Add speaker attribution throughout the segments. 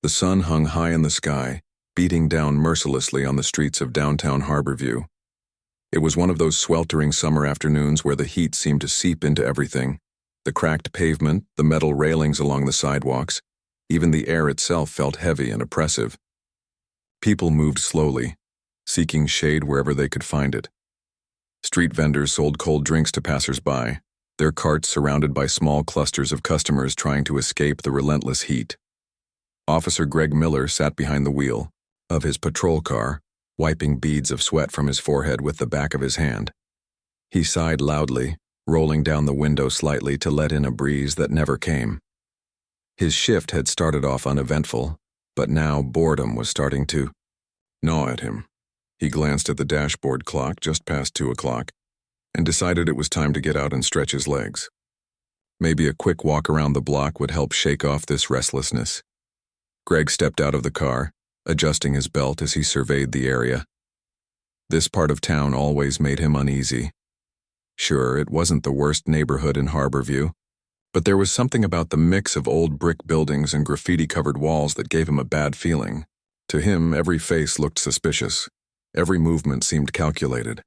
Speaker 1: The sun hung high in the sky, beating down mercilessly on the streets of downtown Harborview. It was one of those sweltering summer afternoons where the heat seemed to seep into everything. The cracked pavement, the metal railings along the sidewalks, even the air itself felt heavy and oppressive. People moved slowly, seeking shade wherever they could find it. Street vendors sold cold drinks to passers-by, their carts surrounded by small clusters of customers trying to escape the relentless heat. Officer Greg Miller sat behind the wheel of his patrol car, wiping beads of sweat from his forehead with the back of his hand. He sighed loudly, rolling down the window slightly to let in a breeze that never came. His shift had started off uneventful, but now boredom was starting to gnaw at him. He glanced at the dashboard clock just past 2 o'clock and decided it was time to get out and stretch his legs. Maybe a quick walk around the block would help shake off this restlessness. Greg stepped out of the car, adjusting his belt as he surveyed the area. This part of town always made him uneasy. Sure, it wasn't the worst neighborhood in Harborview, but there was something about the mix of old brick buildings and graffiti-covered walls that gave him a bad feeling. To him, every face looked suspicious. Every movement seemed calculated.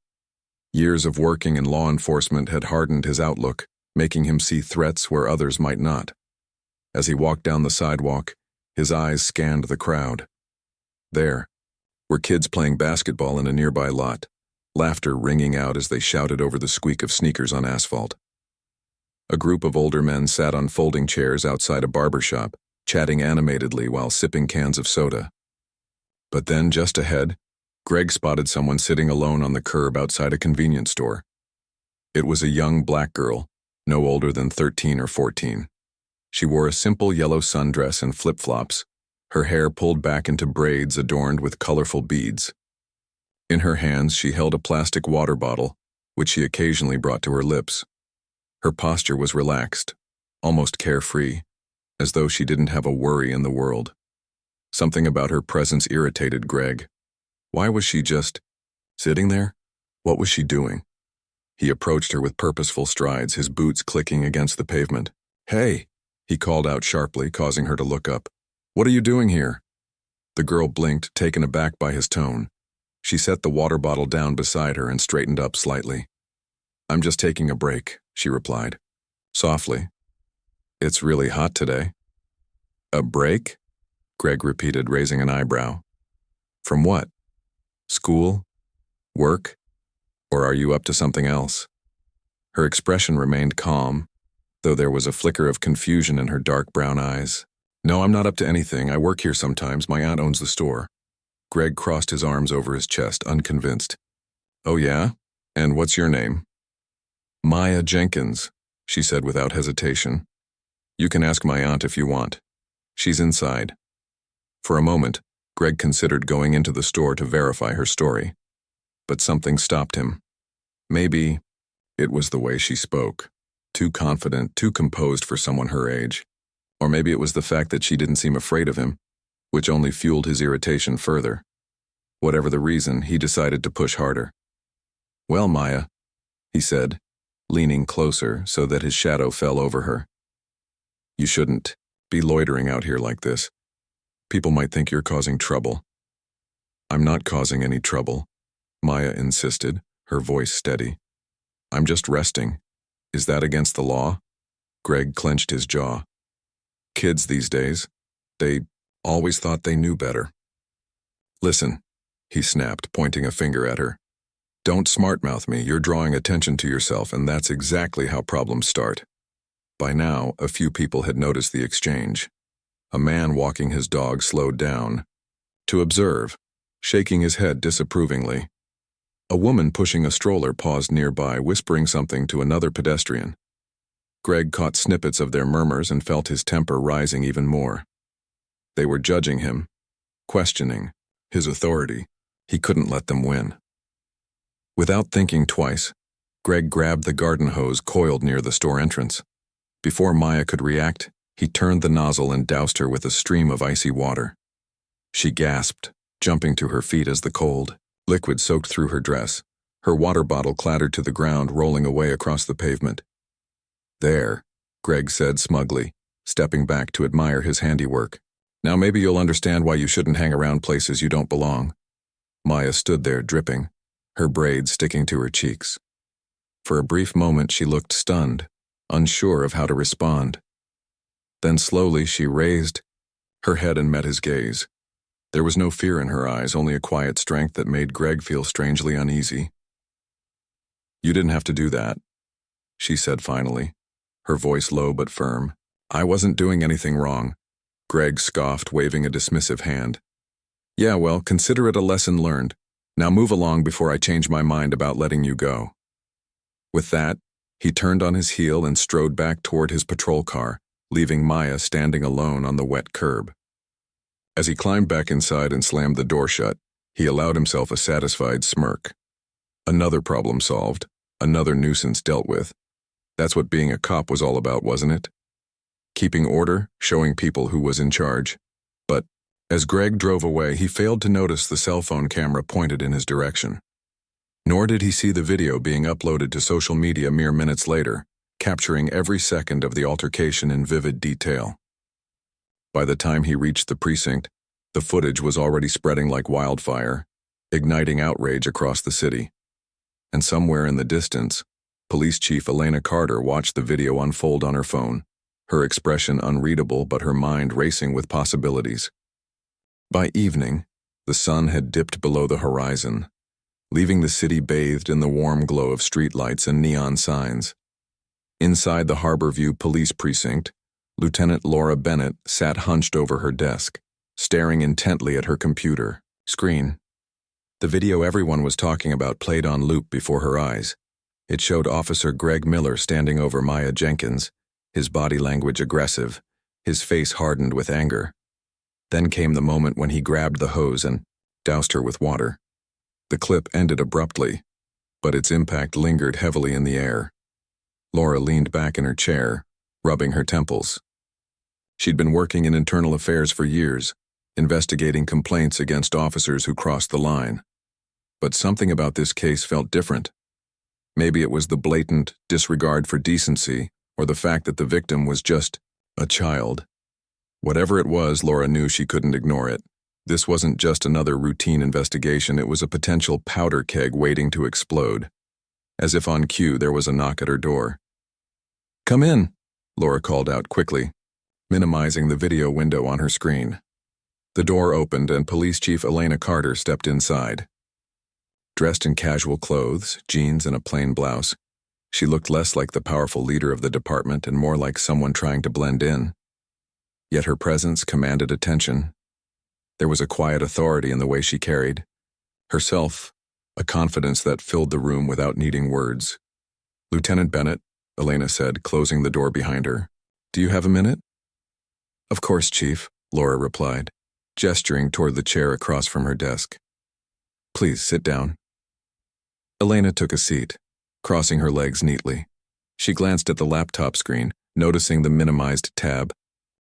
Speaker 1: Years of working in law enforcement had hardened his outlook, making him see threats where others might not. As he walked down the sidewalk, his eyes scanned the crowd. There were kids playing basketball in a nearby lot, laughter ringing out as they shouted over the squeak of sneakers on asphalt. A group of older men sat on folding chairs outside a barber shop, chatting animatedly while sipping cans of soda. But then, just ahead, Greg spotted someone sitting alone on the curb outside a convenience store. It was a young black girl, no older than 13 or 14. She wore a simple yellow sundress and flip-flops, her hair pulled back into braids adorned with colorful beads. In her hands, she held a plastic water bottle, which she occasionally brought to her lips. Her posture was relaxed, almost carefree, as though she didn't have a worry in the world. Something about her presence irritated Greg. Why was she just sitting there? What was she doing? He approached her with purposeful strides, his boots clicking against the pavement. "Hey!" he called out sharply, causing her to look up. "What are you doing here?" The girl blinked, taken aback by his tone. She set the water bottle down beside her and straightened up slightly. "I'm just taking a break," she replied, softly. "It's really hot today." "A break?" Greg repeated, raising an eyebrow. "From what? School? Work? Or are you up to something else?" Her expression remained calm, though there was a flicker of confusion in her dark brown eyes. "No, I'm not up to anything. I work here sometimes. My aunt owns the store." Greg crossed his arms over his chest, unconvinced. "Oh yeah? And what's your name?" "Maya Jenkins," she said without hesitation. "You can ask my aunt if you want. She's inside." For a moment, Greg considered going into the store to verify her story. But something stopped him. Maybe it was the way she spoke. Too confident, too composed for someone her age. Or maybe it was the fact that she didn't seem afraid of him, which only fueled his irritation further. Whatever the reason, he decided to push harder. "Well, Maya," he said, leaning closer so that his shadow fell over her. "You shouldn't be loitering out here like this. People might think you're causing trouble." "I'm not causing any trouble," Maya insisted, her voice steady. "I'm just resting. Is that against the law?" Greg clenched his jaw. Kids these days, they always thought they knew better. "Listen," he snapped, pointing a finger at her. "Don't smart-mouth me. You're drawing attention to yourself, and that's exactly how problems start." By now, a few people had noticed the exchange. A man walking his dog slowed down to observe, shaking his head disapprovingly. A woman pushing a stroller paused nearby, whispering something to another pedestrian. Greg caught snippets of their murmurs and felt his temper rising even more. They were judging him, questioning his authority. He couldn't let them win. Without thinking twice, Greg grabbed the garden hose coiled near the store entrance. Before Maya could react, he turned the nozzle and doused her with a stream of icy water. She gasped, jumping to her feet as the cold liquid soaked through her dress. Her water bottle clattered to the ground, rolling away across the pavement. "There," Greg said smugly, stepping back to admire his handiwork. Now maybe you'll understand why you shouldn't hang around places you don't belong." Maya stood there, dripping, her braids sticking to her cheeks. For a brief moment she looked stunned, unsure of how to respond. Then slowly she raised her head and met his gaze. There was no fear in her eyes, only a quiet strength that made Greg feel strangely uneasy. "You didn't have to do that," she said finally, her voice low but firm. "I wasn't doing anything wrong." Greg scoffed, waving a dismissive hand. "Yeah, well, consider it a lesson learned. Now move along before I change my mind about letting you go." With that, he turned on his heel and strode back toward his patrol car, leaving Maya standing alone on the wet curb. As he climbed back inside and slammed the door shut, he allowed himself a satisfied smirk. Another problem solved, another nuisance dealt with. That's what being a cop was all about, wasn't it? Keeping order, showing people who was in charge. But as Greg drove away, he failed to notice the cell phone camera pointed in his direction. Nor did he see the video being uploaded to social media mere minutes later, capturing every second of the altercation in vivid detail. By the time he reached the precinct, the footage was already spreading like wildfire, igniting outrage across the city. And somewhere in the distance, Police Chief Elena Carter watched the video unfold on her phone, her expression unreadable but her mind racing with possibilities. By evening, the sun had dipped below the horizon, leaving the city bathed in the warm glow of streetlights and neon signs. Inside the Harborview Police Precinct, Lieutenant Laura Bennett sat hunched over her desk, staring intently at her computer screen. The video everyone was talking about played on loop before her eyes. It showed Officer Greg Miller standing over Maya Jenkins, his body language aggressive, his face hardened with anger. Then came the moment when he grabbed the hose and doused her with water. The clip ended abruptly, but its impact lingered heavily in the air. Laura leaned back in her chair, rubbing her temples. She'd been working in internal affairs for years, investigating complaints against officers who crossed the line. But something about this case felt different. Maybe it was the blatant disregard for decency, or the fact that the victim was just a child. Whatever it was, Laura knew she couldn't ignore it. This wasn't just another routine investigation, it was a potential powder keg waiting to explode. As if on cue, there was a knock at her door. "Come in," Laura called out quickly, minimizing the video window on her screen. The door opened and Police Chief Elena Carter stepped inside. Dressed in casual clothes, jeans and a plain blouse, she looked less like the powerful leader of the department and more like someone trying to blend in. Yet her presence commanded attention. There was a quiet authority in the way she carried herself, a confidence that filled the room without needing words. "Lieutenant Bennett," Elena said, closing the door behind her. "Do you have a minute?" "Of course, Chief," Laura replied, gesturing toward the chair across from her desk. "Please sit down." Elena took a seat, crossing her legs neatly. She glanced at the laptop screen, noticing the minimized tab,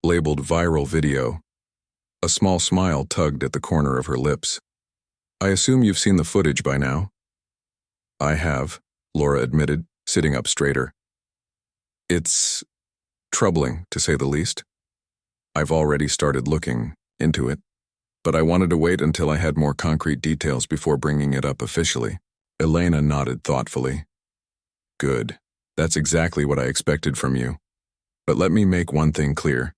Speaker 1: labeled Viral Video. A small smile tugged at the corner of her lips. "I assume you've seen the footage by now?" "I have," Laura admitted, sitting up straighter. "It's troubling, to say the least. I've already started looking into it, but I wanted to wait until I had more concrete details before bringing it up officially." Elena nodded thoughtfully. "Good. That's exactly what I expected from you. But let me make one thing clear.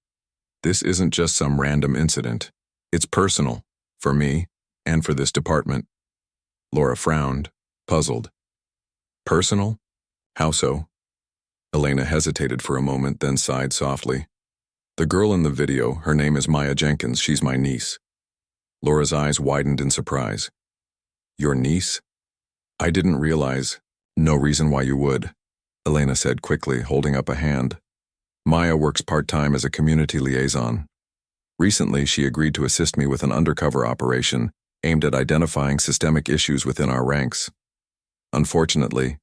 Speaker 1: This isn't just some random incident. It's personal, for me, and for this department." Laura frowned, puzzled. "Personal? How so?" Elena hesitated for a moment, then sighed softly. "The girl in the video, her name is Maya Jenkins, she's my niece." Laura's eyes widened in surprise. "Your niece? I didn't realize." "No reason why you would," Elena said quickly, holding up a hand. "Maya works part-time as a community liaison. Recently, she agreed to assist me with an undercover operation aimed at identifying systemic issues within our ranks. Unfortunately,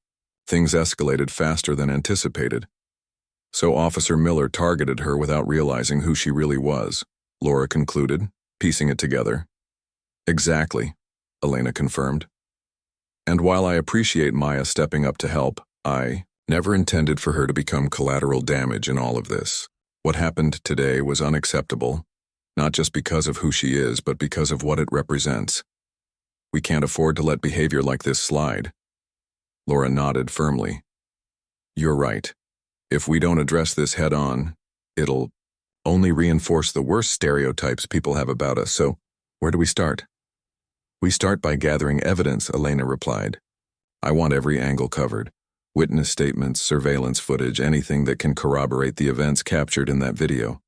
Speaker 1: things escalated faster than anticipated. So Officer Miller targeted her without realizing who she really was," Laura concluded, piecing it together. "Exactly," Elena confirmed. "And while I appreciate Maya stepping up to help, I never intended for her to become collateral damage in all of this. What happened today was unacceptable, Not just because of who she is, but because of what it represents. We can't afford to let behavior like this slide. Laura nodded firmly. You're right. If we don't address this head-on, it'll only reinforce the worst stereotypes people have about us. So, where do we start? We start by gathering evidence, Elena replied. I want every angle covered. Witness statements, surveillance footage, anything that can corroborate the events captured in that video.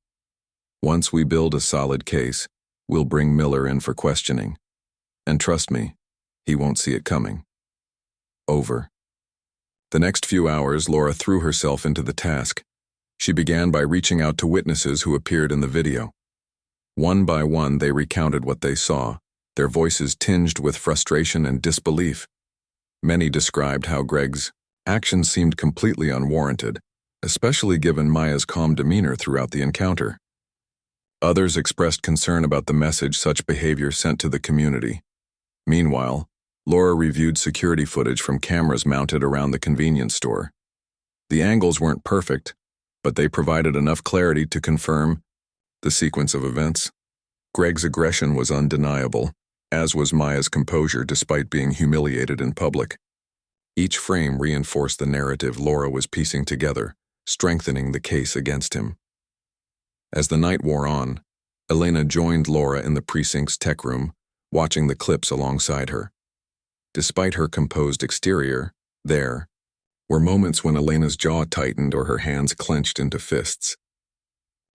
Speaker 1: Once we build a solid case, we'll bring Miller in for questioning. And trust me, he won't see it coming. Over. The next few hours, Laura threw herself into the task. She began by reaching out to witnesses who appeared in the video. One by one, they recounted what they saw, their voices tinged with frustration and disbelief. Many described how Greg's actions seemed completely unwarranted, especially given Maya's calm demeanor throughout the encounter. Others expressed concern about the message such behavior sent to the community. Meanwhile, Laura reviewed security footage from cameras mounted around the convenience store. The angles weren't perfect, but they provided enough clarity to confirm the sequence of events. Greg's aggression was undeniable, as was Maya's composure despite being humiliated in public. Each frame reinforced the narrative Laura was piecing together, strengthening the case against him. As the night wore on, Elena joined Laura in the precinct's tech room, watching the clips alongside her. Despite her composed exterior, there were moments when Elena's jaw tightened or her hands clenched into fists.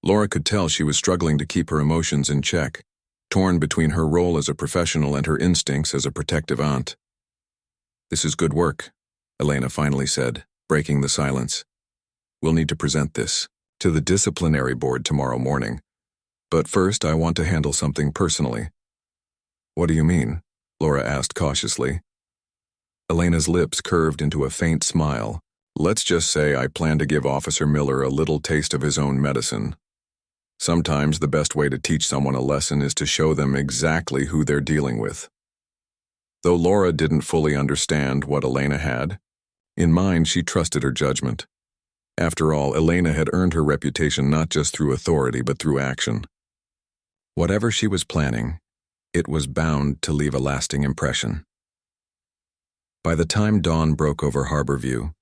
Speaker 1: Laura could tell she was struggling to keep her emotions in check, torn between her role as a professional and her instincts as a protective aunt. This is good work, Elena finally said, breaking the silence. We'll need to present this to the disciplinary board tomorrow morning. But first, I want to handle something personally. What do you mean? Laura asked cautiously. Elena's lips curved into a faint smile. Let's just say I plan to give Officer Miller a little taste of his own medicine. Sometimes the best way to teach someone a lesson is to show them exactly who they're dealing with. Though Laura didn't fully understand what Elena had, in mind she trusted her judgment. After all, Elena had earned her reputation not just through authority but through action. Whatever she was planning, it was bound to leave a lasting impression. By the time dawn broke over Harborview,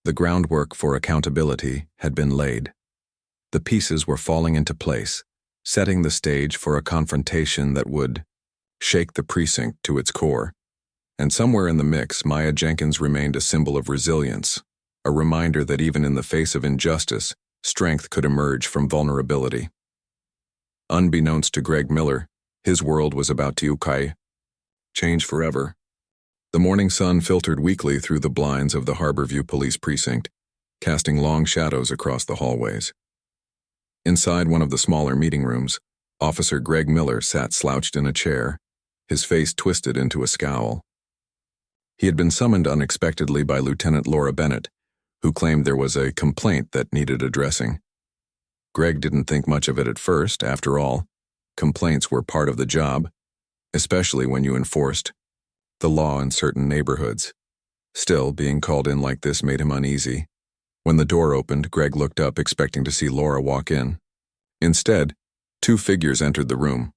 Speaker 1: the groundwork for accountability had been laid. The pieces were falling into place, setting the stage for a confrontation that would shake the precinct to its core. And somewhere in the mix, Maya Jenkins remained a symbol of resilience, a reminder that even in the face of injustice, strength could emerge from vulnerability. Unbeknownst to Greg Miller, his world was about to change forever. The morning sun filtered weakly through the blinds of the Harborview Police Precinct, casting long shadows across the hallways. Inside one of the smaller meeting rooms, Officer Greg Miller sat slouched in a chair, his face twisted into a scowl. He had been summoned unexpectedly by Lieutenant Laura Bennett, who claimed there was a complaint that needed addressing. Greg didn't think much of it at first. After all, complaints were part of the job, especially when you enforced the law in certain neighborhoods. Still, being called in like this made him uneasy. When the door opened, Greg looked up, expecting to see Laura walk in. Instead, two figures entered the room.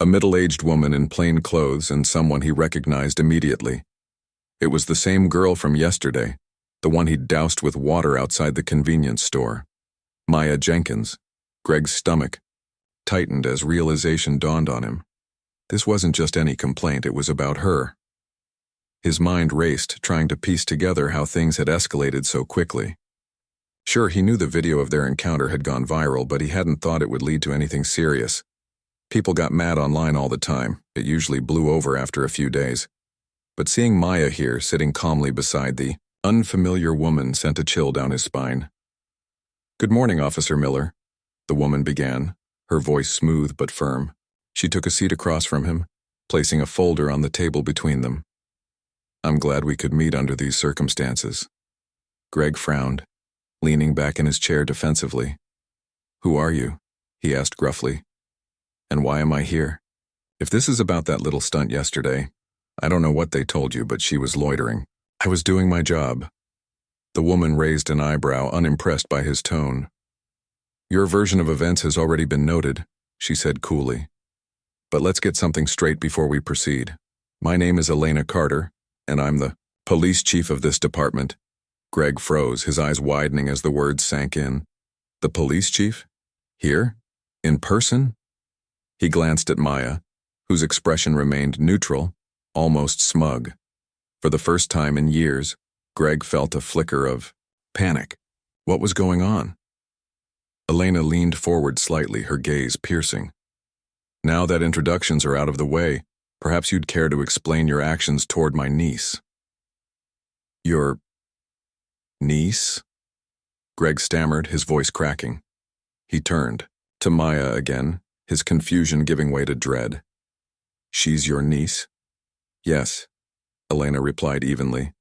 Speaker 1: A middle-aged woman in plain clothes and someone he recognized immediately. It was the same girl from yesterday, the one he'd doused with water outside the convenience store. Maya Jenkins. Greg's stomach tightened as realization dawned on him. This wasn't just any complaint, it was about her. His mind raced, trying to piece together how things had escalated so quickly. Sure, he knew the video of their encounter had gone viral, but he hadn't thought it would lead to anything serious. People got mad online all the time. It usually blew over after a few days. But seeing Maya here, sitting calmly beside the unfamiliar woman, sent a chill down his spine. "Good morning, Officer Miller," the woman began, her voice smooth but firm. She took a seat across from him, placing a folder on the table between them. "I'm glad we could meet under these circumstances." Greg frowned, leaning back in his chair defensively. "Who are you?" he asked gruffly. "And why am I here? If this is about that little stunt yesterday, I don't know what they told you, but she was loitering. I was doing my job." The woman raised an eyebrow, unimpressed by his tone. "Your version of events has already been noted. she said coolly. But let's get something straight before we proceed. My name is Elena Carter, and I'm the police chief of this department. Greg froze, his eyes widening as the words sank in. The police chief? Here? In person? He glanced at Maya, whose expression remained neutral, almost smug. For the first time in years, Greg felt a flicker of panic. What was going on? Elena leaned forward slightly, her gaze piercing. Now that introductions are out of the way, perhaps you'd care to explain your actions toward my niece. Your niece? Greg stammered, his voice cracking. He turned to Maya again, his confusion giving way to dread. She's your niece? Yes, Elena replied evenly.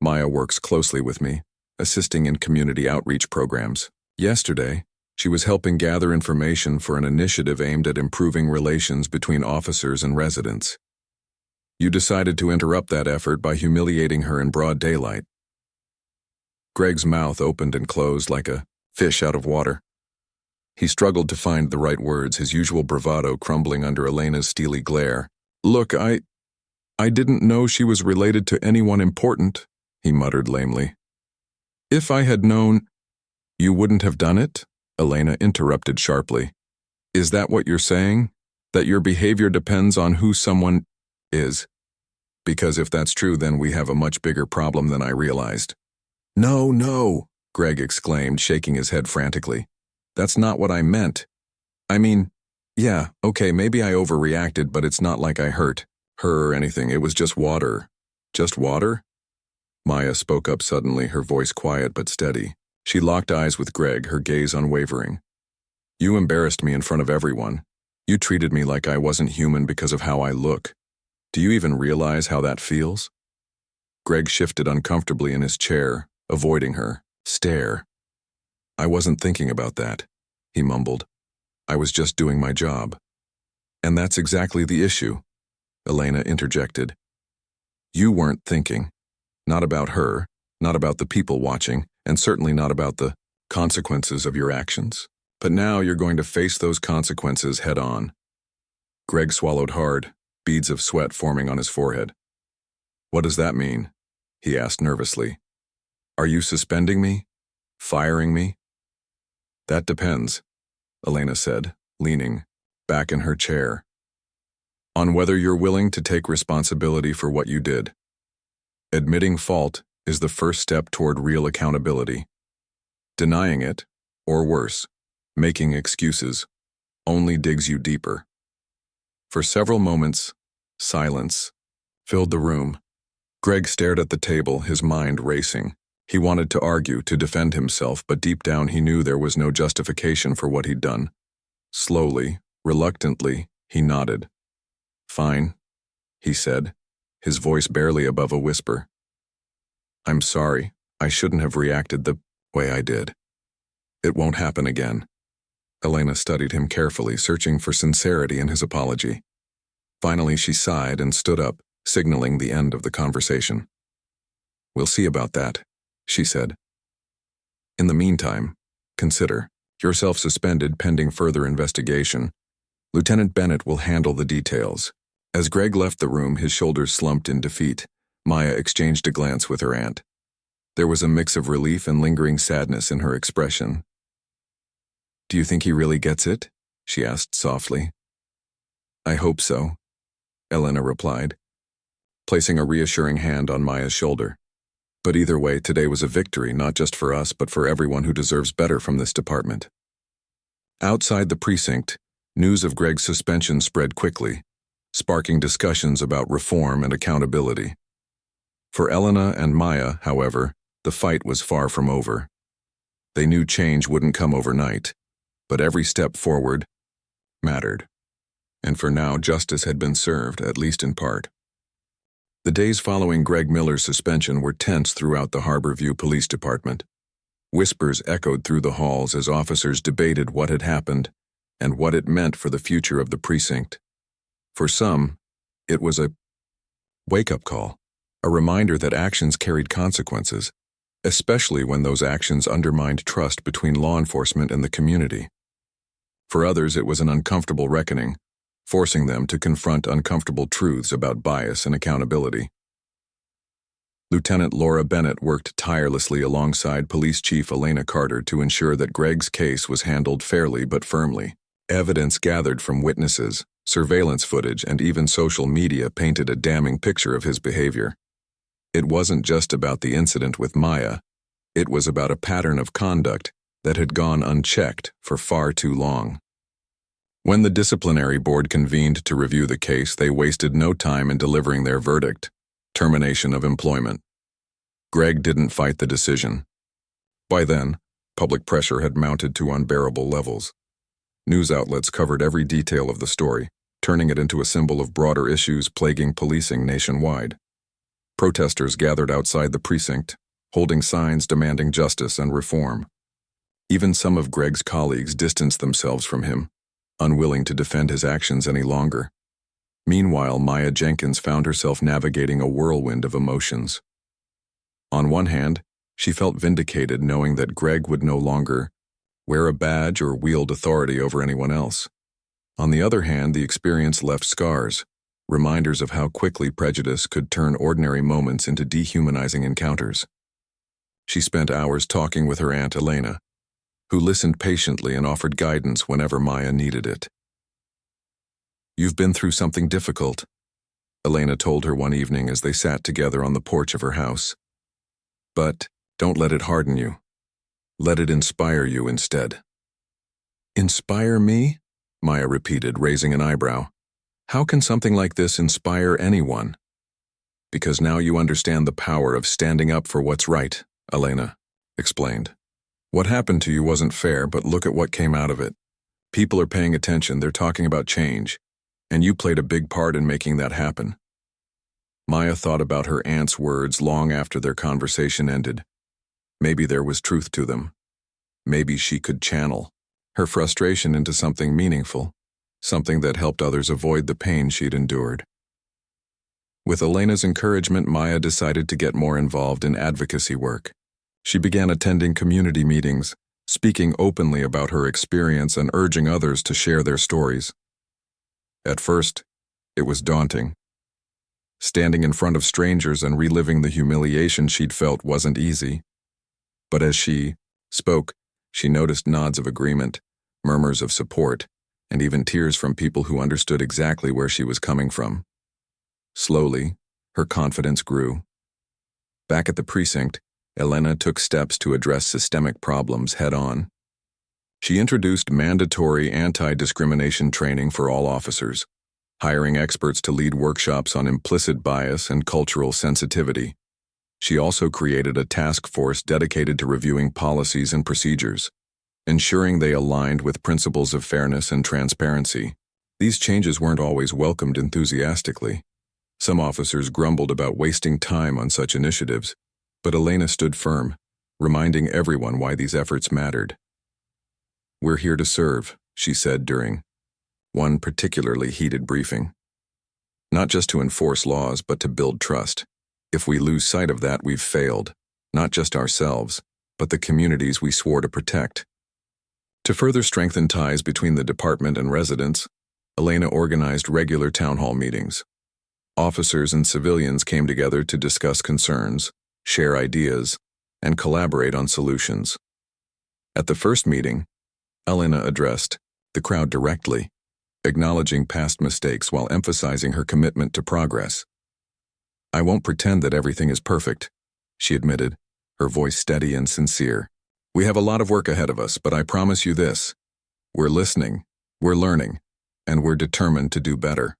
Speaker 1: Maya works closely with me, assisting in community outreach programs. Yesterday, she was helping gather information for an initiative aimed at improving relations between officers and residents. You decided to interrupt that effort by humiliating her in broad daylight. Greg's mouth opened and closed like a fish out of water. He struggled to find the right words, his usual bravado crumbling under Elena's steely glare. Look, I didn't know she was related to anyone important, he muttered lamely. If I had known, you wouldn't have done it? Elena interrupted sharply. Is that what you're saying? That your behavior depends on who someone is? Because if that's true, then we have a much bigger problem than I realized. No, Greg exclaimed, shaking his head frantically. That's not what I meant. I mean, yeah, okay, maybe I overreacted, but it's not like I hurt her or anything. It was just water. Just water? Maya spoke up suddenly, her voice quiet but steady. She locked eyes with Greg, her gaze unwavering. You embarrassed me in front of everyone. You treated me like I wasn't human because of how I look. Do you even realize how that feels? Greg shifted uncomfortably in his chair, avoiding her stare. I wasn't thinking about that, he mumbled. I was just doing my job. And that's exactly the issue, Elena interjected. You weren't thinking. Not about her, not about the people watching, and certainly not about the consequences of your actions. But now you're going to face those consequences head on. Greg swallowed hard, beads of sweat forming on his forehead. What does that mean? He asked nervously. Are you suspending me? Firing me? That depends, Elena said, leaning back in her chair. On whether you're willing to take responsibility for what you did. Admitting fault is the first step toward real accountability. Denying it, or worse, making excuses, only digs you deeper. For several moments, silence filled the room. Greg stared at the table, his mind racing. He wanted to argue, to defend himself, but deep down he knew there was no justification for what he'd done. Slowly, reluctantly, he nodded. Fine, he said, his voice barely above a whisper. I'm sorry, I shouldn't have reacted the way I did. It won't happen again. Elena studied him carefully, searching for sincerity in his apology. Finally, she sighed and stood up, signaling the end of the conversation. We'll see about that, she said. In the meantime, consider yourself suspended pending further investigation. Lieutenant Bennett will handle the details. As Greg left the room, his shoulders slumped in defeat. Maya exchanged a glance with her aunt. There was a mix of relief and lingering sadness in her expression. Do you think he really gets it? She asked softly. I hope so, Elena replied, placing a reassuring hand on Maya's shoulder. But either way, today was a victory, not just for us, but for everyone who deserves better from this department. Outside the precinct, news of Greg's suspension spread quickly, sparking discussions about reform and accountability. For Elena and Maya, however, the fight was far from over. They knew change wouldn't come overnight, but every step forward mattered. And for now, justice had been served, at least in part. The days following Greg Miller's suspension were tense throughout the Harborview Police Department. Whispers echoed through the halls as officers debated what had happened and what it meant for the future of the precinct. For some, it was a wake-up call, a reminder that actions carried consequences, especially when those actions undermined trust between law enforcement and the community. For others, it was an uncomfortable reckoning, forcing them to confront uncomfortable truths about bias and accountability. Lieutenant Laura Bennett worked tirelessly alongside Police Chief Elena Carter to ensure that Greg's case was handled fairly but firmly. Evidence gathered from witnesses, surveillance footage, and even social media painted a damning picture of his behavior. It wasn't just about the incident with Maya. It was about a pattern of conduct that had gone unchecked for far too long. When the disciplinary board convened to review the case, they wasted no time in delivering their verdict: termination of employment. Greg didn't fight the decision. By then, public pressure had mounted to unbearable levels. News outlets covered every detail of the story, turning it into a symbol of broader issues plaguing policing nationwide. Protesters gathered outside the precinct, holding signs demanding justice and reform. Even some of Greg's colleagues distanced themselves from him, unwilling to defend his actions any longer. Meanwhile, Maya Jenkins found herself navigating a whirlwind of emotions. On one hand, she felt vindicated knowing that Greg would no longer wear a badge or wield authority over anyone else. On the other hand, the experience left scars, reminders of how quickly prejudice could turn ordinary moments into dehumanizing encounters. She spent hours talking with her Aunt Elena, who listened patiently and offered guidance whenever Maya needed it. "You've been through something difficult," Elena told her one evening as they sat together on the porch of her house. "But don't let it harden you. Let it inspire you instead." "Inspire me?" Maya repeated, raising an eyebrow. "How can something like this inspire anyone?" "Because now you understand the power of standing up for what's right," Elena explained. "What happened to you wasn't fair, but look at what came out of it. People are paying attention, they're talking about change, and you played a big part in making that happen." Maya thought about her aunt's words long after their conversation ended. Maybe there was truth to them. Maybe she could channel her frustration into something meaningful, something that helped others avoid the pain she'd endured. With Elena's encouragement, Maya decided to get more involved in advocacy work. She began attending community meetings, speaking openly about her experience and urging others to share their stories. At first, it was daunting. Standing in front of strangers and reliving the humiliation she'd felt wasn't easy. But as she spoke, she noticed nods of agreement, murmurs of support, and even tears from people who understood exactly where she was coming from. Slowly, her confidence grew. Back at the precinct, Elena took steps to address systemic problems head-on. She introduced mandatory anti-discrimination training for all officers, hiring experts to lead workshops on implicit bias and cultural sensitivity. She also created a task force dedicated to reviewing policies and procedures, ensuring they aligned with principles of fairness and transparency. These changes weren't always welcomed enthusiastically. Some officers grumbled about wasting time on such initiatives, but Elena stood firm, reminding everyone why these efforts mattered. "We're here to serve," she said during one particularly heated briefing. "Not just to enforce laws, but to build trust. If we lose sight of that, we've failed, not just ourselves, but the communities we swore to protect." To further strengthen ties between the department and residents, Elena organized regular town hall meetings. Officers and civilians came together to discuss concerns, share ideas, and collaborate on solutions. At the first meeting, Elena addressed the crowd directly, acknowledging past mistakes while emphasizing her commitment to progress. "I won't pretend that everything is perfect," she admitted, her voice steady and sincere. "We have a lot of work ahead of us, but I promise you this: we're listening, we're learning, and we're determined to do better."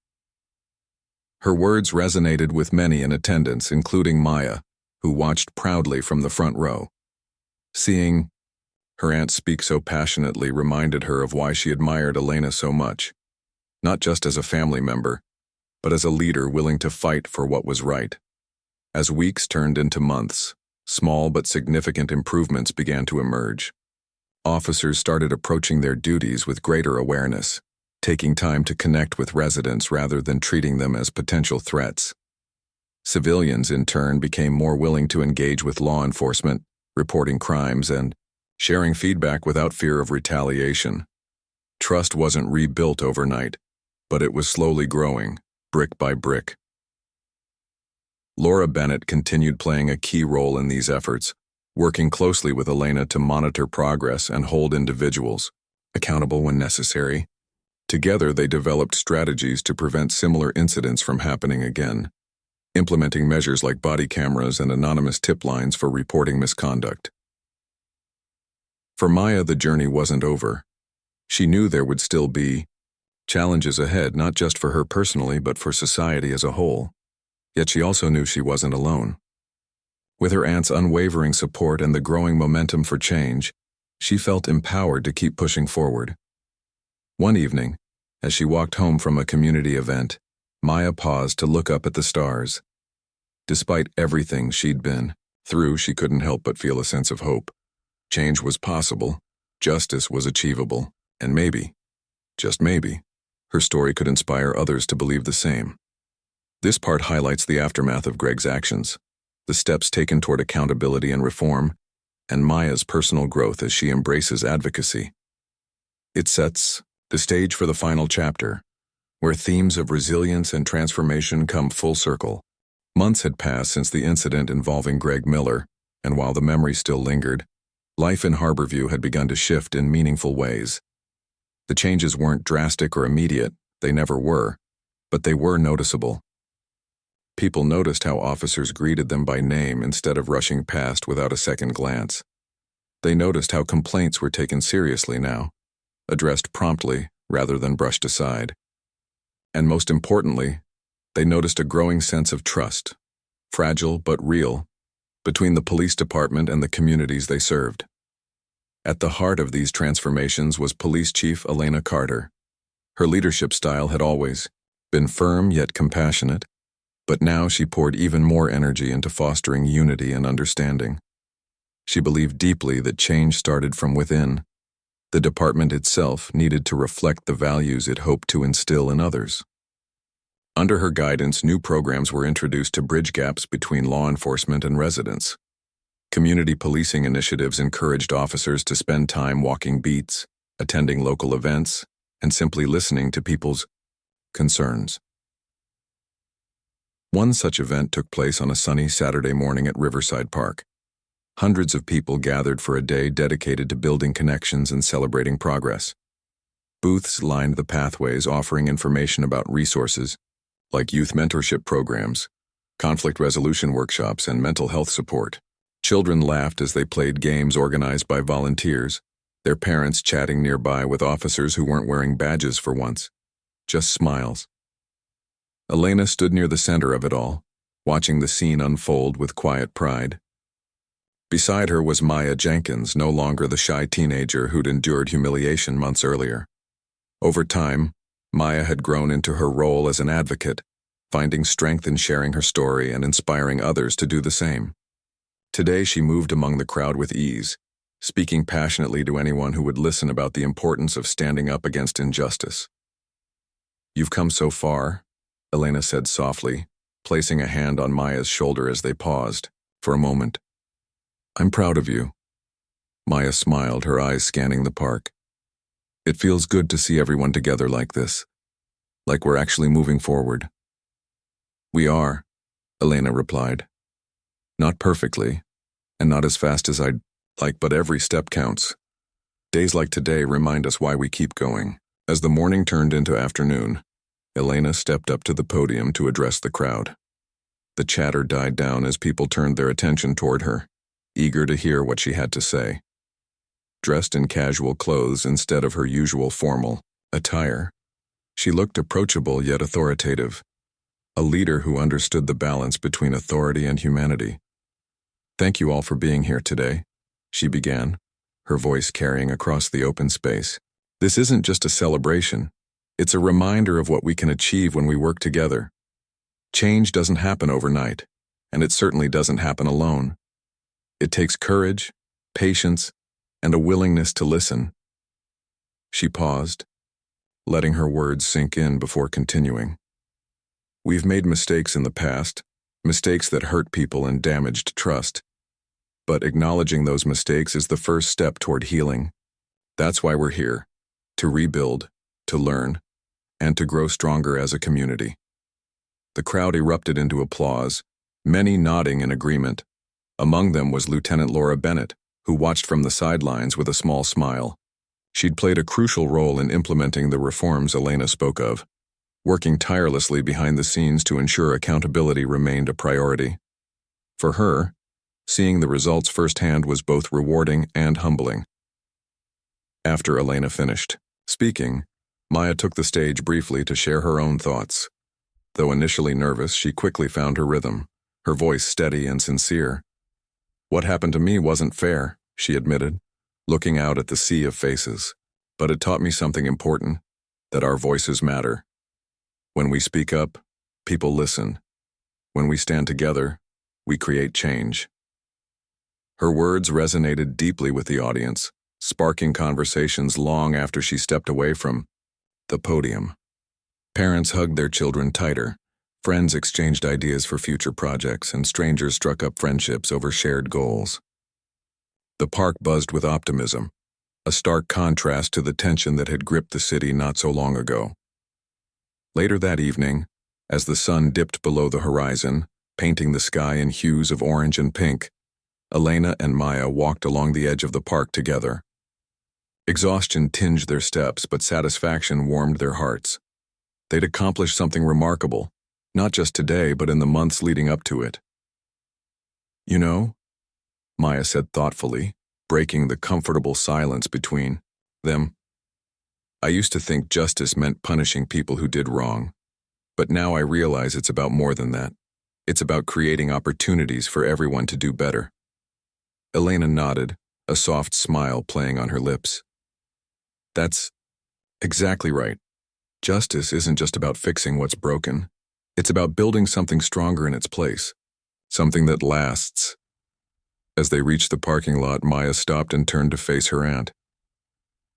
Speaker 1: Her words resonated with many in attendance, including Maya, who watched proudly from the front row. Seeing her aunt speak so passionately reminded her of why she admired Elena so much, not just as a family member, but as a leader willing to fight for what was right. As weeks turned into months, small but significant improvements began to emerge. Officers started approaching their duties with greater awareness, taking time to connect with residents rather than treating them as potential threats. Civilians, in turn, became more willing to engage with law enforcement, reporting crimes and sharing feedback without fear of retaliation. Trust wasn't rebuilt overnight, but it was slowly growing, brick by brick. Laura Bennett continued playing a key role in these efforts, working closely with Elena to monitor progress and hold individuals accountable when necessary. Together, they developed strategies to prevent similar incidents from happening again, implementing measures like body cameras and anonymous tip lines for reporting misconduct. For Maya, the journey wasn't over. She knew there would still be challenges ahead, not just for her personally, but for society as a whole. Yet she also knew she wasn't alone. With her aunt's unwavering support and the growing momentum for change, she felt empowered to keep pushing forward. One evening, as she walked home from a community event, Maya paused to look up at the stars. Despite everything she'd been through, she couldn't help but feel a sense of hope. Change was possible, justice was achievable, and maybe, just maybe, her story could inspire others to believe the same. This part highlights the aftermath of Greg's actions, the steps taken toward accountability and reform, and Maya's personal growth as she embraces advocacy. It sets the stage for the final chapter, where themes of resilience and transformation come full circle. Months had passed since the incident involving Greg Miller, and while the memory still lingered, life in Harborview had begun to shift in meaningful ways. The changes weren't drastic or immediate, they never were, but they were noticeable. People noticed how officers greeted them by name instead of rushing past without a second glance. They noticed how complaints were taken seriously now, addressed promptly rather than brushed aside. And most importantly, they noticed a growing sense of trust, fragile but real, between the police department and the communities they served. At the heart of these transformations was Police Chief Elena Carter. Her leadership style had always been firm yet compassionate, but now she poured even more energy into fostering unity and understanding. She believed deeply that change started from within. The department itself needed to reflect the values it hoped to instill in others. Under her guidance, new programs were introduced to bridge gaps between law enforcement and residents. Community policing initiatives encouraged officers to spend time walking beats, attending local events, and simply listening to people's concerns. One such event took place on a sunny Saturday morning at Riverside Park. Hundreds of people gathered for a day dedicated to building connections and celebrating progress. Booths lined the pathways, offering information about resources like youth mentorship programs, conflict resolution workshops, and mental health support. Children laughed as they played games organized by volunteers, their parents chatting nearby with officers who weren't wearing badges for once, just smiles. Elena stood near the center of it all, watching the scene unfold with quiet pride. Beside her was Maya Jenkins, no longer the shy teenager who'd endured humiliation months earlier. Over time, Maya had grown into her role as an advocate, finding strength in sharing her story and inspiring others to do the same. Today she moved among the crowd with ease, speaking passionately to anyone who would listen about the importance of standing up against injustice. "You've come so far," Elena said softly, placing a hand on Maya's shoulder as they paused, for a moment. "I'm proud of you." Maya smiled, her eyes scanning the park. "It feels good to see everyone together like this, like we're actually moving forward." "We are," Elena replied. "Not perfectly, and not as fast as I'd like, but every step counts. Days like today remind us why we keep going." As the morning turned into afternoon, Elena stepped up to the podium to address the crowd. The chatter died down as people turned their attention toward her, eager to hear what she had to say. Dressed in casual clothes instead of her usual formal attire, she looked approachable yet authoritative, a leader who understood the balance between authority and humanity. "Thank you all for being here today," she began, her voice carrying across the open space. "This isn't just a celebration. It's a reminder of what we can achieve when we work together. Change doesn't happen overnight, and it certainly doesn't happen alone. It takes courage, patience, and a willingness to listen." She paused, letting her words sink in before continuing. "We've made mistakes in the past, mistakes that hurt people and damaged trust. But acknowledging those mistakes is the first step toward healing. That's why we're here, to rebuild, to learn, and to grow stronger as a community. The crowd erupted into applause, many nodding in agreement. Among them was Lieutenant Laura Bennett, who watched from the sidelines with a small smile. She'd played a crucial role in implementing the reforms Elena spoke of, working tirelessly behind the scenes to ensure accountability remained a priority. For her, seeing the results firsthand was both rewarding and humbling. After Elena finished speaking, Maya took the stage briefly to share her own thoughts. Though initially nervous, she quickly found her rhythm, her voice steady and sincere. "What happened to me wasn't fair," she admitted, looking out at the sea of faces. "But it taught me something important, that our voices matter. When we speak up, people listen. When we stand together, we create change." Her words resonated deeply with the audience, sparking conversations long after she stepped away from the podium. Parents hugged their children tighter, friends exchanged ideas for future projects, and strangers struck up friendships over shared goals. The park buzzed with optimism, a stark contrast to the tension that had gripped the city not so long ago. Later that evening, as the sun dipped below the horizon, painting the sky in hues of orange and pink, Elena and Maya walked along the edge of the park together. Exhaustion tinged their steps, but satisfaction warmed their hearts. They'd accomplished something remarkable, not just today, but in the months leading up to it. "You know," Maya said thoughtfully, breaking the comfortable silence between them, "I used to think justice meant punishing people who did wrong, but now I realize it's about more than that. It's about creating opportunities for everyone to do better." Elena nodded, a soft smile playing on her lips. "That's exactly right. Justice isn't just about fixing what's broken. It's about building something stronger in its place, something that lasts." As they reached the parking lot, Maya stopped and turned to face her aunt.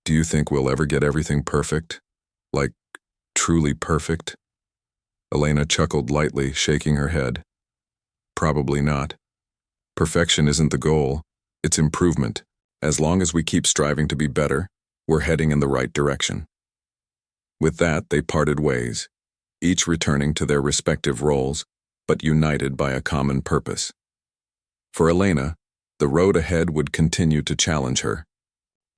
Speaker 1: "Do you think we'll ever get everything perfect? Like, truly perfect?" Elena chuckled lightly, shaking her head. "Probably not. Perfection isn't the goal, it's improvement. As long as we keep striving to be better, we're heading in the right direction." With that, they parted ways, each returning to their respective roles, but united by a common purpose. For Elena, the road ahead would continue to challenge her,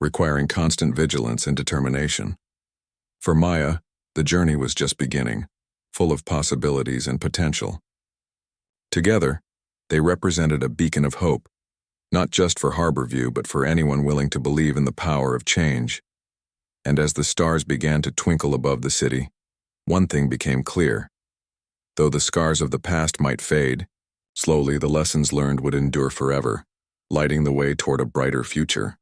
Speaker 1: requiring constant vigilance and determination. For Maya, the journey was just beginning, full of possibilities and potential. Together, they represented a beacon of hope, not just for Harborview, but for anyone willing to believe in the power of change. And as the stars began to twinkle above the city, one thing became clear. Though the scars of the past might fade, slowly the lessons learned would endure forever, lighting the way toward a brighter future.